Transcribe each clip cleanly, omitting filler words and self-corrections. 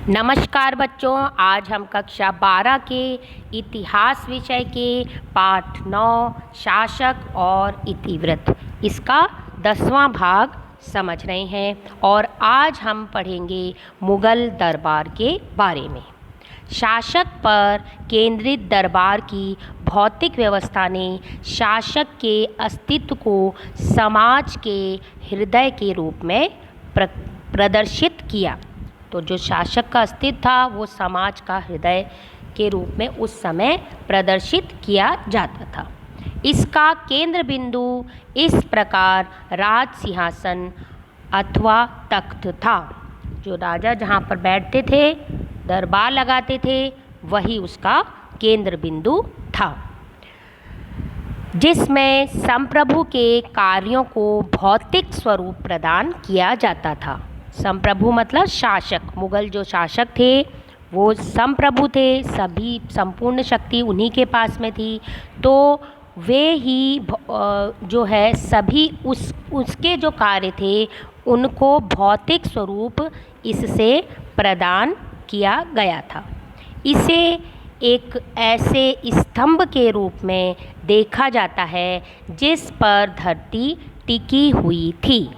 नमस्कार बच्चों, आज हम कक्षा 12 के इतिहास विषय के पाठ 9 शासक और इतिवृत्त इसका 10वां भाग समझ रहे हैं और आज हम पढ़ेंगे मुग़ल दरबार के बारे में। शासक पर केंद्रित दरबार की भौतिक व्यवस्था ने शासक के अस्तित्व को समाज के हृदय के रूप में प्रदर्शित किया। तो जो शासक का अस्तित्व था वो समाज का हृदय के रूप में उस समय प्रदर्शित किया जाता था। इसका केंद्र बिंदु इस प्रकार राज सिंहासन अथवा तख्त था। जो राजा जहाँ पर बैठते थे, दरबार लगाते थे, वही उसका केंद्र बिंदु था, जिसमें संप्रभु के कार्यों को भौतिक स्वरूप प्रदान किया जाता था। संप्रभु मतलब शासक। मुग़ल जो शासक थे वो संप्रभु थे, सभी संपूर्ण शक्ति उन्हीं के पास में थी। तो वे ही जो है सभी उसके जो कार्य थे उनको भौतिक स्वरूप इससे प्रदान किया गया था। इसे एक ऐसे स्तंभ के रूप में देखा जाता है जिस पर धरती टिकी हुई थी।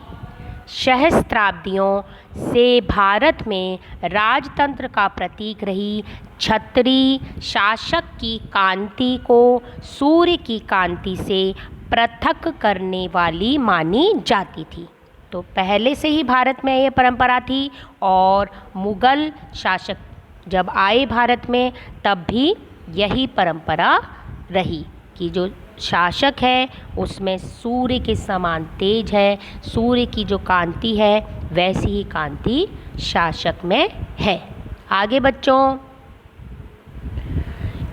सहस्त्राब्दियों से भारत में राजतंत्र का प्रतीक रही छतरी शासक की कांति को सूर्य की कांति से पृथक करने वाली मानी जाती थी। तो पहले से ही भारत में ये परंपरा थी और मुग़ल शासक जब आए भारत में तब भी यही परंपरा रही कि जो शासक है उसमें सूर्य के समान तेज है, सूर्य की जो कांति है वैसी ही कांति शासक में है। आगे बच्चों,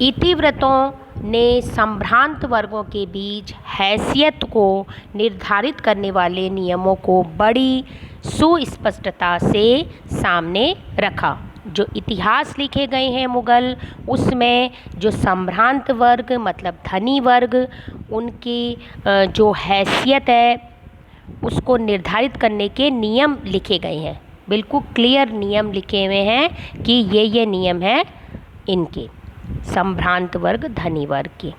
इतिवृत्तों ने संभ्रांत वर्गों के बीच हैसियत को निर्धारित करने वाले नियमों को बड़ी सुस्पष्टता से सामने रखा। जो इतिहास लिखे गए हैं मुग़ल, उसमें जो संभ्रांत वर्ग मतलब धनी वर्ग, उनकी जो हैसियत है उसको निर्धारित करने के नियम लिखे गए हैं। बिल्कुल क्लियर नियम लिखे हुए हैं कि ये नियम हैं इनके, संभ्रांत वर्ग धनी वर्ग के।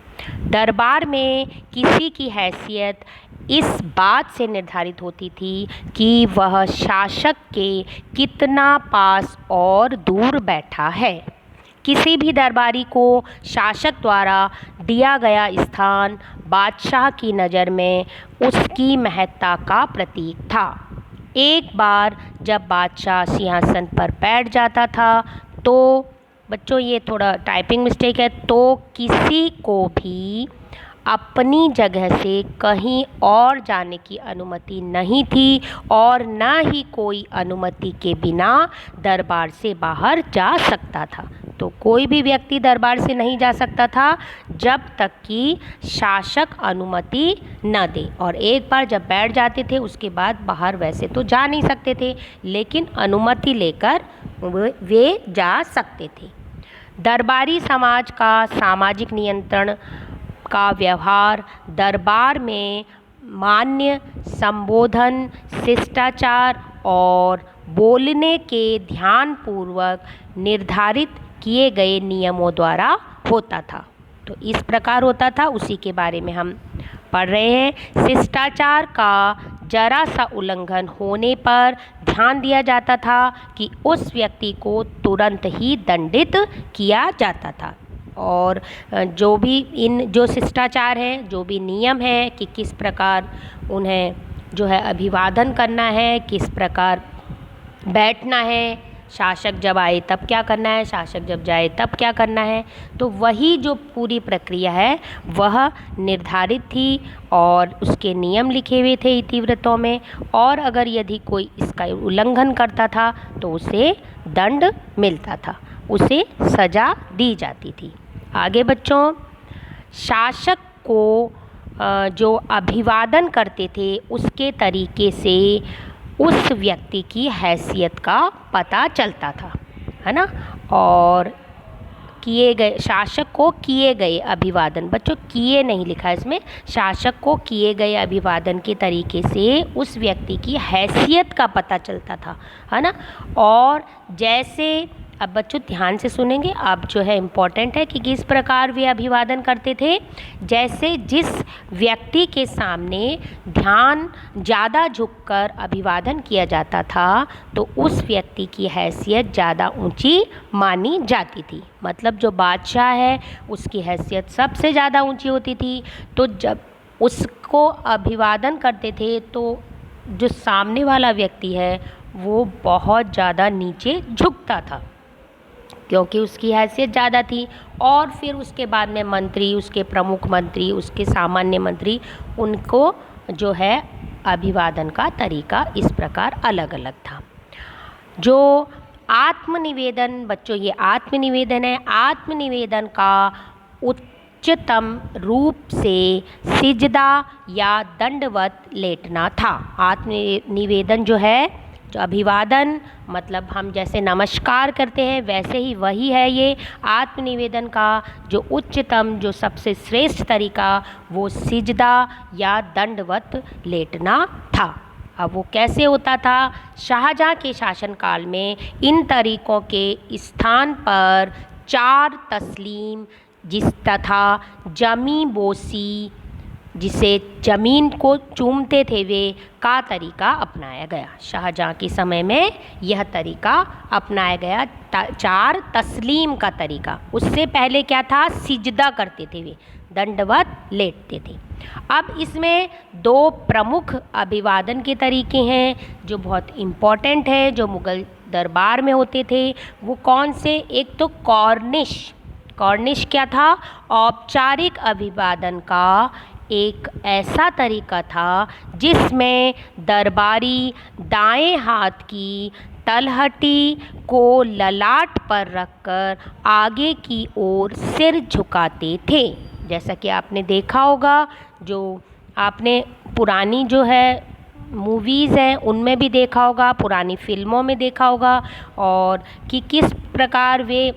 दरबार में किसी की हैसियत इस बात से निर्धारित होती थी कि वह शासक के कितना पास और दूर बैठा है। किसी भी दरबारी को शासक द्वारा दिया गया स्थान बादशाह की नज़र में उसकी महत्ता का प्रतीक था। एक बार जब बादशाह सिंहासन पर बैठ जाता था तो बच्चों ये थोड़ा टाइपिंग मिस्टेक है, तो किसी को भी अपनी जगह से कहीं और जाने की अनुमति नहीं थी और न ही कोई अनुमति के बिना दरबार से बाहर जा सकता था। तो कोई भी व्यक्ति दरबार से नहीं जा सकता था जब तक कि शासक अनुमति न दे, और एक बार जब बैठ जाते थे उसके बाद बाहर वैसे तो जा नहीं सकते थे, लेकिन अनुमति लेकर वे जा सकते थे। दरबारी समाज का सामाजिक नियंत्रण का व्यवहार दरबार में मान्य संबोधन, शिष्टाचार और बोलने के ध्यानपूर्वक निर्धारित किए गए नियमों द्वारा होता था। तो इस प्रकार होता था, उसी के बारे में हम पढ़ रहे हैं। शिष्टाचार का जरा सा उल्लंघन होने पर ध्यान दिया जाता था कि उस व्यक्ति को तुरंत ही दंडित किया जाता था। और जो भी जो शिष्टाचार हैं, जो भी नियम हैं कि किस प्रकार उन्हें जो है अभिवादन करना है, किस प्रकार बैठना है, शासक जब आए तब क्या करना है, शासक जब जाए तब क्या करना है, तो वही जो पूरी प्रक्रिया है वह निर्धारित थी और उसके नियम लिखे हुए थे इतिवृत्तों में। और अगर यदि कोई इसका उल्लंघन करता था तो उसे दंड मिलता था, उसे सज़ा दी जाती थी। आगे बच्चों, शासक को जो अभिवादन करते थे उसके तरीके से उस व्यक्ति की हैसियत का पता चलता था, है ना। और किए गए शासक को किए गए अभिवादन, बच्चों किए नहीं लिखा है इसमें, शासक को किए गए अभिवादन के तरीके से उस व्यक्ति की हैसियत का पता चलता था, है ना। और जैसे अब बच्चों ध्यान से सुनेंगे, अब जो है इम्पॉर्टेंट है कि किस प्रकार वे अभिवादन करते थे। जैसे जिस व्यक्ति के सामने ध्यान ज़्यादा झुककर अभिवादन किया जाता था तो उस व्यक्ति की हैसियत ज़्यादा ऊंची मानी जाती थी। मतलब जो बादशाह है उसकी हैसियत सबसे ज़्यादा ऊंची होती थी, तो जब उसको अभिवादन करते थे तो जो सामने वाला व्यक्ति है वो बहुत ज़्यादा नीचे झुकता था क्योंकि उसकी हैसियत ज़्यादा थी। और फिर उसके बाद में मंत्री, उसके प्रमुख मंत्री, उसके सामान्य मंत्री, उनको जो है अभिवादन का तरीका इस प्रकार अलग अलग था। जो आत्मनिवेदन, बच्चों ये आत्मनिवेदन है, आत्मनिवेदन का उच्चतम रूप से सिजदा या दंडवत लेटना था। आत्मनिवेदन जो है, जो अभिवादन मतलब हम जैसे नमस्कार करते हैं वैसे ही वही है ये आत्मनिवेदन का जो उच्चतम, जो सबसे श्रेष्ठ तरीका वो सिजदा या दंडवत लेटना था। अब वो कैसे होता था? शाहजहाँ के शासनकाल में इन तरीकों के स्थान पर 4 तस्लीम जिस तथा जमी बोसी, जिसे ज़मीन को चूमते थे वे का तरीका अपनाया गया। शाहजहाँ के समय में यह तरीका अपनाया गया, 4 तस्लीम का तरीका। उससे पहले क्या था? सिजदा करते थे वे, दंडवत लेटते थे। अब इसमें 2 प्रमुख अभिवादन के तरीके हैं जो बहुत इम्पॉर्टेंट है, जो मुग़ल दरबार में होते थे। वो कौन से? एक तो कॉर्निश। कॉर्निश क्या था? औपचारिक अभिवादन का एक ऐसा तरीका था जिसमें दरबारी दाएं हाथ की तलहटी को ललाट पर रखकर आगे की ओर सिर झुकाते थे। जैसा कि आपने देखा होगा, जो आपने पुरानी जो है मूवीज़ हैं उनमें भी देखा होगा, पुरानी फिल्मों में देखा होगा, और कि किस प्रकार वे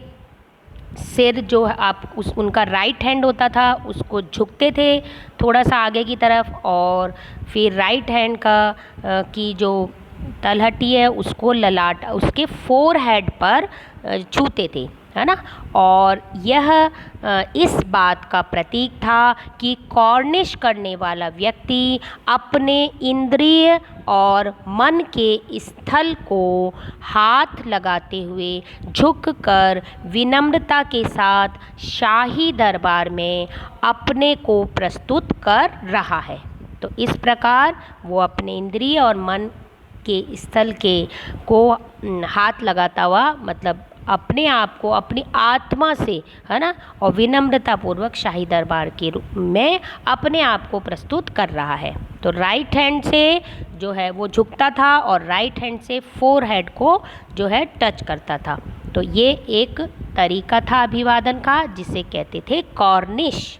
सिर जो है आप उनका राइट हैंड होता था उसको झुकते थे थोड़ा सा आगे की तरफ, और फिर राइट हैंड की जो तलहटी है उसको ललाट उसके फोरहेड पर छूते थे, है ना। और यह इस बात का प्रतीक था कि कॉर्निश करने वाला व्यक्ति अपने इंद्रिय और मन के स्थल को हाथ लगाते हुए झुककर विनम्रता के साथ शाही दरबार में अपने को प्रस्तुत कर रहा है। तो इस प्रकार वो अपने इंद्रिय और मन के स्थल को हाथ लगाता हुआ, मतलब अपने आप को अपनी आत्मा से, है ना, और विनम्रतापूर्वक शाही दरबार के रूप में अपने आप को प्रस्तुत कर रहा है। तो राइट हैंड से जो है वो झुकता था और राइट हैंड से फोरहेड को जो है टच करता था। तो ये एक तरीका था अभिवादन का जिसे कहते थे कॉर्निश।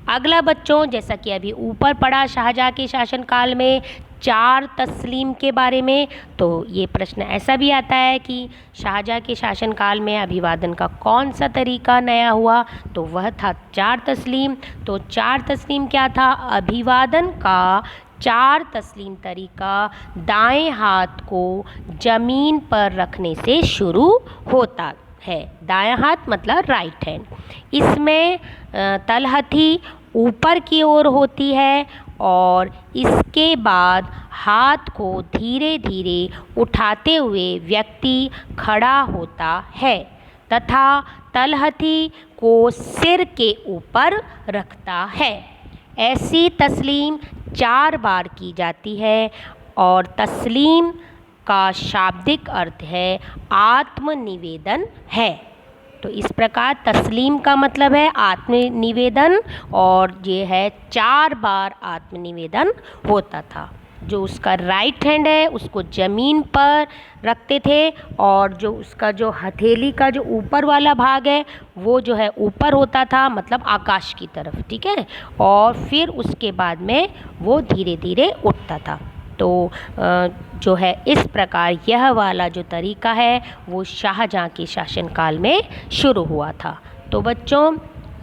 अगला बच्चों, जैसा कि अभी ऊपर पढ़ा शाहजहाँ के शासनकाल में 4 तस्लीम के बारे में, तो ये प्रश्न ऐसा भी आता है कि शाहजहाँ के शासनकाल में अभिवादन का कौन सा तरीका नया हुआ, तो वह था 4 तस्लीम। तो 4 तस्लीम क्या था? अभिवादन का 4 तस्लीम तरीका दाएं हाथ को ज़मीन पर रखने से शुरू होता है। दायां हाथ मतलब राइट हैंड। इसमें तलहथी ऊपर की ओर होती है और इसके बाद हाथ को धीरे धीरे उठाते हुए व्यक्ति खड़ा होता है तथा तलहथी को सिर के ऊपर रखता है। ऐसी तस्लीम 4 बार की जाती है और तस्लीम का शाब्दिक अर्थ है आत्मनिवेदन है। तो इस प्रकार तस्लीम का मतलब है आत्मनिवेदन, और ये है 4 बार आत्मनिवेदन होता था। जो उसका राइट हैंड है उसको ज़मीन पर रखते थे और जो उसका जो हथेली का जो ऊपर वाला भाग है वो जो है ऊपर होता था, मतलब आकाश की तरफ, ठीक है। और फिर उसके बाद में वो धीरे धीरे उठता था। तो जो है इस प्रकार यह वाला जो तरीका है वो शाहजहाँ के शासनकाल में शुरू हुआ था। तो बच्चों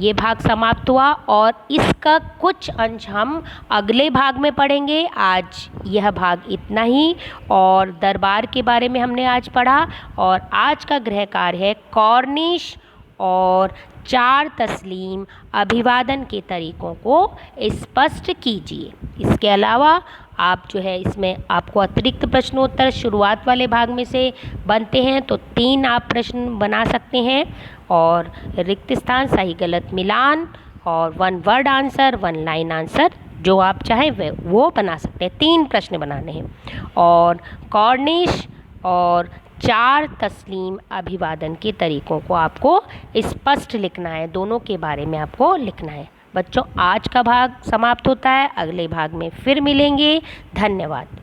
ये भाग समाप्त हुआ और इसका कुछ अंश हम अगले भाग में पढ़ेंगे। आज यह भाग इतना ही। और दरबार के बारे में हमने आज पढ़ा। और आज का गृह कार्य है कॉर्निश और 4 तस्लीम अभिवादन के तरीक़ों को स्पष्ट कीजिए। इसके अलावा आप जो है इसमें आपको अतिरिक्त प्रश्नोत्तर शुरुआत वाले भाग में से बनते हैं, तो 3 आप प्रश्न बना सकते हैं और रिक्त स्थान सही गलत मिलान और 1 वर्ड आंसर 1 लाइन आंसर जो आप चाहें वो बना सकते हैं। 3 प्रश्न बनाने हैं और कॉर्निश और 4 तस्लीम अभिवादन के तरीक़ों को आपको स्पष्ट लिखना है, दोनों के बारे में आपको लिखना है। बच्चों, आज का भाग समाप्त होता है, अगले भाग में फिर मिलेंगे। धन्यवाद।